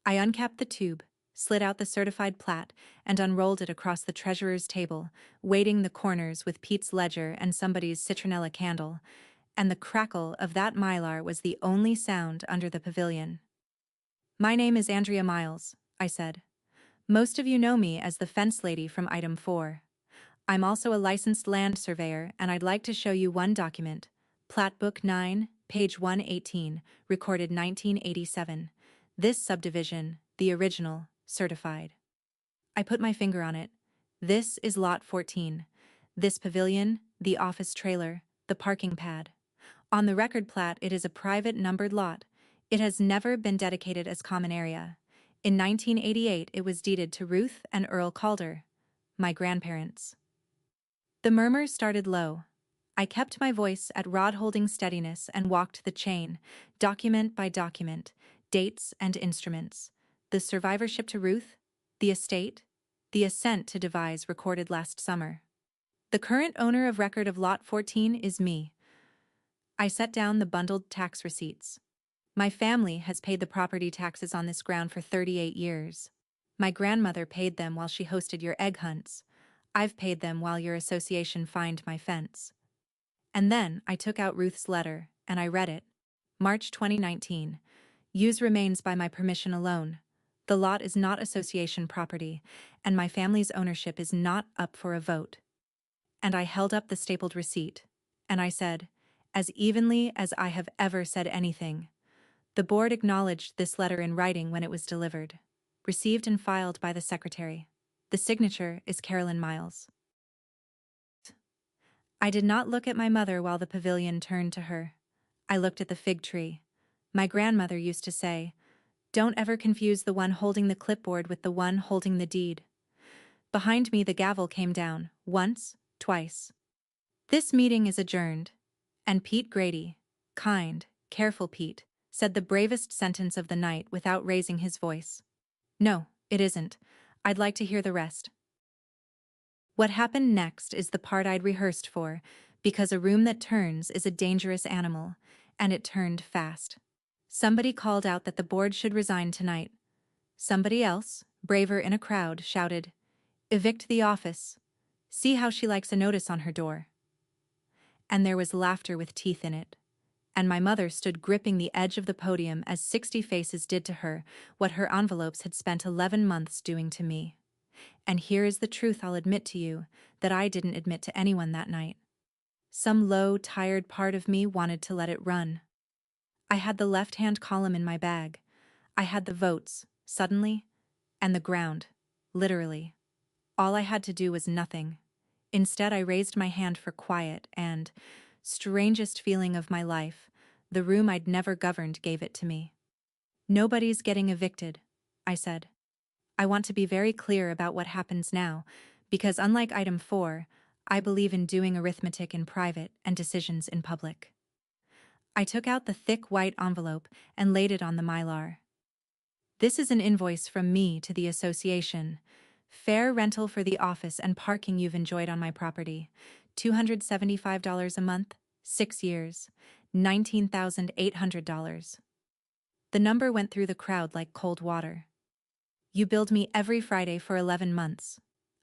I uncapped the tube, slid out the certified plat, and unrolled it across the treasurer's table, weighting the corners with Pete's ledger and somebody's citronella candle, and the crackle of that mylar was the only sound under the pavilion. "My name is Andrea Miles," I said. "Most of you know me as the fence lady from item 4. I'm also a licensed land surveyor, and I'd like to show you one document. Plat Book 9, page 118, recorded 1987. This subdivision, the original, certified." I put my finger on it. "This is Lot 14. This pavilion, the office trailer, the parking pad. On the record plat, it is a private numbered lot. It has never been dedicated as common area. In 1988, it was deeded to Ruth and Earl Calder, my grandparents." The murmur started low. I kept my voice at rod-holding steadiness and walked the chain, document by document, dates and instruments. The survivorship to Ruth, the estate, the assent to devise recorded last summer. "The current owner of record of Lot 14 is me." I set down the bundled tax receipts. "My family has paid the property taxes on this ground for 38 years. My grandmother paid them while she hosted your egg hunts. I've paid them while your association fined my fence." And then I took out Ruth's letter, and I read it. "March 2019. Use remains by my permission alone. The lot is not association property, and my family's ownership is not up for a vote." And I held up the stapled receipt, and I said, as evenly as I have ever said anything, "The board acknowledged this letter in writing when it was delivered. Received and filed by the secretary. The signature is Carolyn Miles." I did not look at my mother while the pavilion turned to her. I looked at the fig tree. My grandmother used to say, "Don't ever confuse the one holding the clipboard with the one holding the deed." Behind me the gavel came down, once, twice. "This meeting is adjourned." And Pete Grady, kind, careful Pete, said the bravest sentence of the night without raising his voice. "No, it isn't. I'd like to hear the rest." What happened next is the part I'd rehearsed for, because a room that turns is a dangerous animal, and it turned fast. Somebody called out that the board should resign tonight. Somebody else, braver in a crowd, shouted, "Evict the office. See how she likes a notice on her door." And there was laughter with teeth in it. And my mother stood gripping the edge of the podium as 60 faces did to her what her envelopes had spent 11 months doing to me. And here is the truth I'll admit to you, that I didn't admit to anyone that night. Some low, tired part of me wanted to let it run. I had the left-hand column in my bag. I had the votes, suddenly, and the ground, literally. All I had to do was nothing. Instead, I raised my hand for quiet and, strangest feeling of my life, the room I'd never governed gave it to me. "Nobody's getting evicted," I said. "I want to be very clear about what happens now, because unlike item 4, I believe in doing arithmetic in private and decisions in public." I took out the thick white envelope and laid it on the mylar. "This is an invoice from me to the association. Fair rental for the office and parking you've enjoyed on my property. $275 a month, 6 years, $19,800. The number went through the crowd like cold water. "You billed me every Friday for 11 months,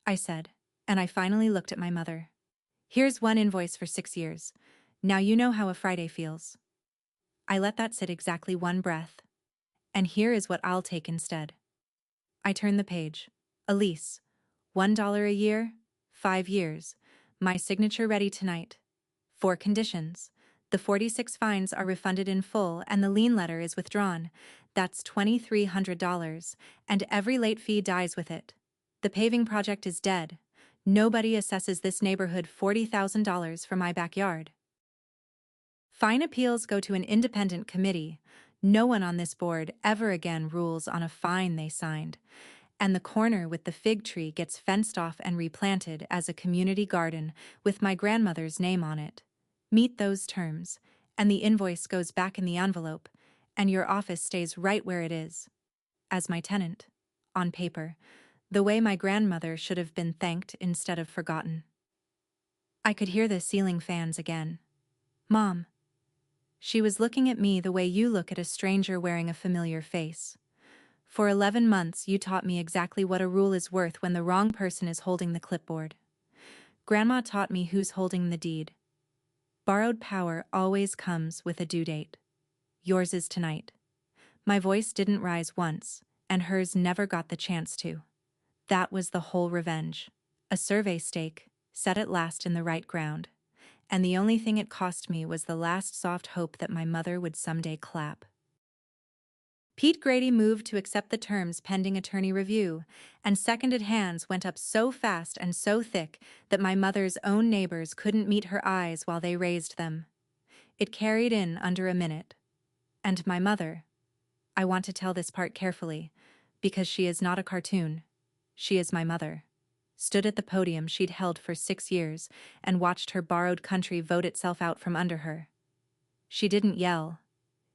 I said, and I finally looked at my mother. "Here's one invoice for 6 years. Now you know how a Friday feels." I let that sit exactly one breath. "And here is what I'll take instead." I turned the page. A lease. $1 a year, 5 years. My signature ready tonight. 4 conditions. The 46 fines are refunded in full and the lien letter is withdrawn. That's $2,300, and every late fee dies with it. The paving project is dead. Nobody assesses this neighborhood $40,000 for my backyard. Fine appeals go to an independent committee. No one on this board ever again rules on a fine they signed. And the corner with the fig tree gets fenced off and replanted as a community garden with my grandmother's name on it. Meet those terms, and the invoice goes back in the envelope, and your office stays right where it is. As my tenant. On paper. The way my grandmother should have been thanked instead of forgotten. I could hear the ceiling fans again. Mom. She was looking at me the way you look at a stranger wearing a familiar face. For 11 months you taught me exactly what a rule is worth when the wrong person is holding the clipboard. Grandma taught me who's holding the deed. Borrowed power always comes with a due date. Yours is tonight. My voice didn't rise once, and hers never got the chance to. That was the whole revenge. A survey stake, set at last in the right ground. And the only thing it cost me was the last soft hope that my mother would someday clap. Pete Grady moved to accept the terms pending attorney review, and seconded hands went up so fast and so thick that my mother's own neighbors couldn't meet her eyes while they raised them. It carried in under a minute. And my mother, I want to tell this part carefully, because she is not a cartoon. She is my mother. Stood at the podium she'd held for 6 years and watched her borrowed country vote itself out from under her. She didn't yell.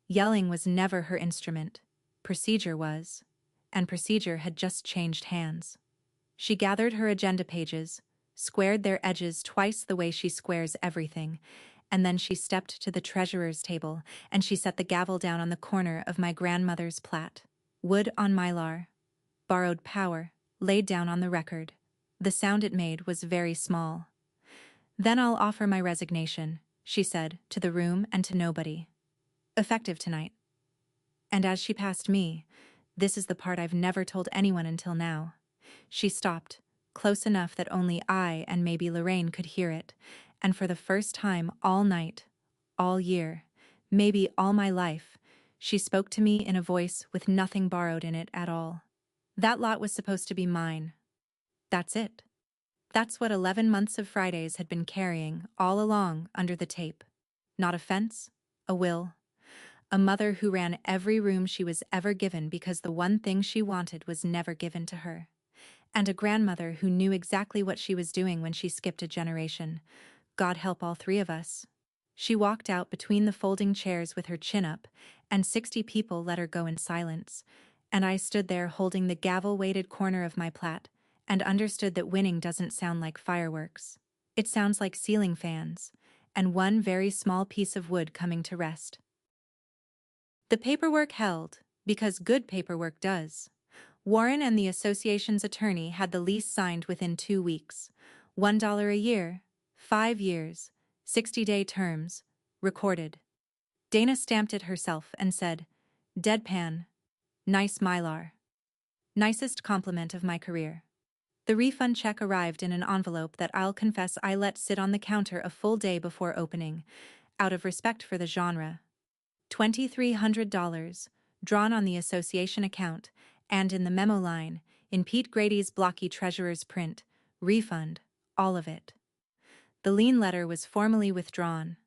Yelling was never her instrument. Procedure was. And procedure had just changed hands. She gathered her agenda pages, squared their edges twice the way she squares everything, and then she stepped to the treasurer's table and she set the gavel down on the corner of my grandmother's plat. Wood on mylar. Borrowed power, laid down on the record. The sound it made was very small. Then I'll offer my resignation, she said, to the room and to nobody. Effective tonight. And as she passed me, this is the part I've never told anyone until now. She stopped, close enough that only I and maybe Lorraine could hear it, and for the first time all night, all year, maybe all my life, she spoke to me in a voice with nothing borrowed in it at all. That lot was supposed to be mine. That's it. That's what 11 months of Fridays had been carrying all along under the tape. Not a fence, a will. A mother who ran every room she was ever given because the one thing she wanted was never given to her. And a grandmother who knew exactly what she was doing when she skipped a generation. God help all 3 of us. She walked out between the folding chairs with her chin up, and 60 people let her go in silence. And I stood there holding the gavel-weighted corner of my plat, and understood that winning doesn't sound like fireworks. It sounds like ceiling fans, and one very small piece of wood coming to rest. The paperwork held, because good paperwork does. Warren and the association's attorney had the lease signed within 2 weeks. $1 a year, 5 years, 60-day terms, recorded. Dana stamped it herself and said, "Deadpan. Nice mylar. Nicest compliment of my career." The refund check arrived in an envelope that I'll confess I let sit on the counter a full day before opening, out of respect for the genre. $2,300, drawn on the association account, and in the memo line, in Pete Grady's blocky treasurer's print, refund, all of it. The lien letter was formally withdrawn.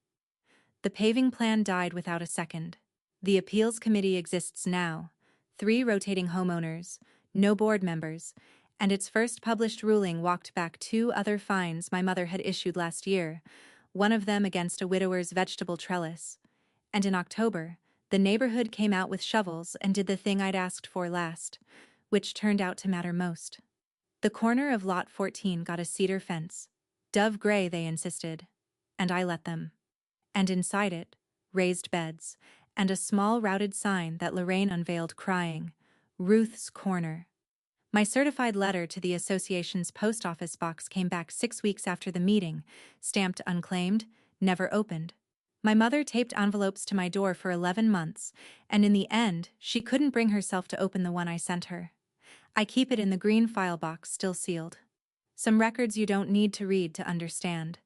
The paving plan died without a second. The appeals committee exists now, 3 rotating homeowners, no board members, and its first published ruling walked back 2 other fines my mother had issued last year, one of them against a widower's vegetable trellis. And in October, the neighborhood came out with shovels and did the thing I'd asked for last, which turned out to matter most. The corner of Lot 14 got a cedar fence. Dove gray, they insisted. And I let them. And inside it, raised beds, and a small routed sign that Lorraine unveiled crying, "Ruth's Corner." My certified letter to the association's post office box came back 6 weeks after the meeting, stamped unclaimed, never opened. My mother taped envelopes to my door for 11 months, and in the end, she couldn't bring herself to open the one I sent her. I keep it in the green file box, still sealed. Some records you don't need to read to understand.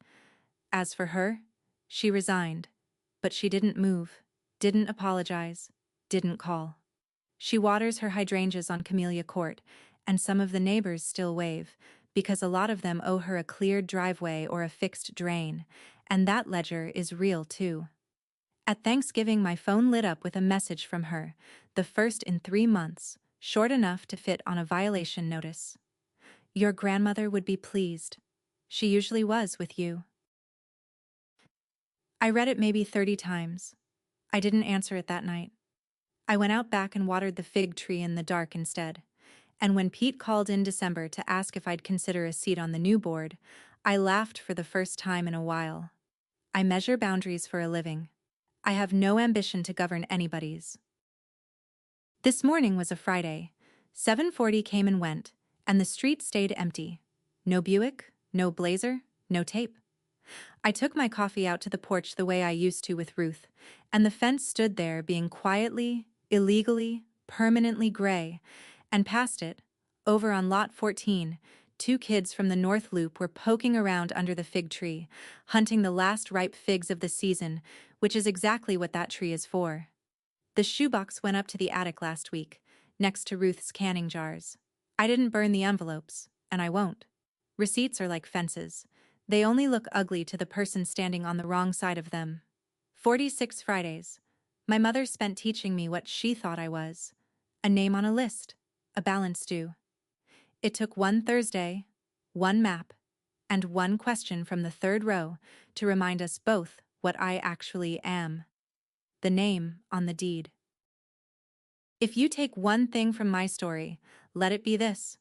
As for her, she resigned, but she didn't move, didn't apologize, didn't call. She waters her hydrangeas on Camellia Court, and some of the neighbors still wave, because a lot of them owe her a cleared driveway or a fixed drain, and that ledger is real too. At Thanksgiving, my phone lit up with a message from her, the first in 3 months, short enough to fit on a violation notice. Your grandmother would be pleased. She usually was with you. I read it maybe 30 times. I didn't answer it that night. I went out back and watered the fig tree in the dark instead. And when Pete called in December to ask if I'd consider a seat on the new board, I laughed for the first time in a while. I measure boundaries for a living. I have no ambition to govern anybody's. This morning was a Friday. 7:40 came and went, and the street stayed empty. No Buick, no Blazer, no tape. I took my coffee out to the porch the way I used to with Ruth, and the fence stood there being quietly, illegally, permanently gray, and past it, over on lot 14, 2 kids from the North Loop were poking around under the fig tree, hunting the last ripe figs of the season, which is exactly what that tree is for. The shoebox went up to the attic last week, next to Ruth's canning jars. I didn't burn the envelopes, and I won't. Receipts are like fences. They only look ugly to the person standing on the wrong side of them. 46 Fridays. My mother spent teaching me what she thought I was. A name on a list. A balance due. It took one Thursday, one map, and one question from the third row to remind us both what I actually am. The name on the deed. If you take one thing from my story, let it be this.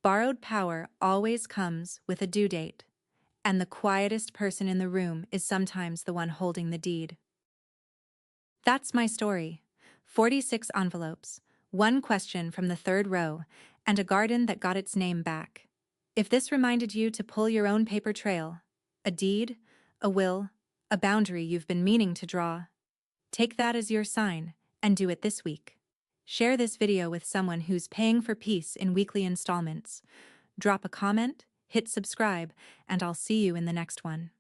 Borrowed power always comes with a due date, and the quietest person in the room is sometimes the one holding the deed. That's my story. 46 envelopes, one question from the third row, and a garden that got its name back. If this reminded you to pull your own paper trail, a deed, a will, a boundary you've been meaning to draw, take that as your sign and do it this week. Share this video with someone who's paying for peace in weekly installments. Drop a comment, hit subscribe, and I'll see you in the next one.